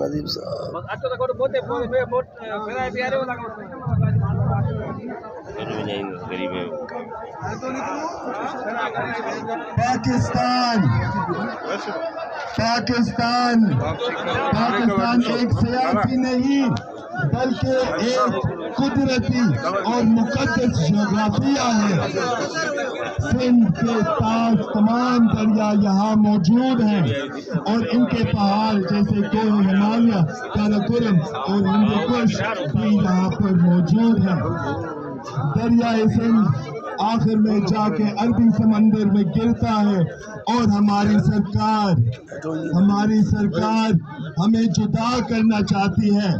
ندیم صاحب پاکستان ایک سیاسی نہیں بلکہ ایک قدرتی اور مقدس جغرافیہ ہے۔ سندھ کے تاج تمام دریا یہاں موجود ہیں اور ان کے پہاڑ جیسے کوہ ہمالیہ، کاراکورم اور ہندو کش بھی یہاں پر موجود ہیں۔ دریائے سندھ آخر میں جا کے عربی سمندر میں گرتا ہے اور ہماری سرکار ہمیں جدا کرنا چاہتی ہے۔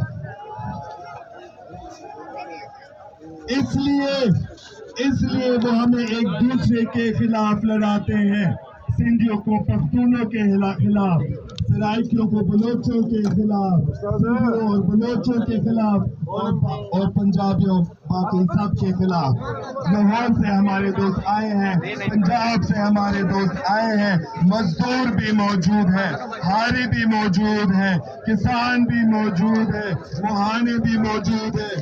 اس لیے وہ ہمیں ایک دوسرے کے خلاف لڑاتے ہیں، سندھیوں کو پختونوں کے خلاف، سرائکیوں کو بلوچوں کے خلاف، اور بلوچوں کے خلاف اور پنجابیوں باقی سب کے خلاف۔ لاہور سے ہمارے دوست آئے ہیں، پنجاب سے ہمارے دوست آئے ہیں، مزدور بھی موجود ہیں، ہاری بھی موجود ہیں، کسان بھی موجود ہیں، موہانے بھی موجود ہیں۔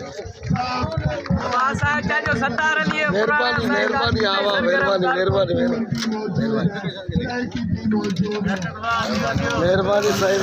مہربانی صحیح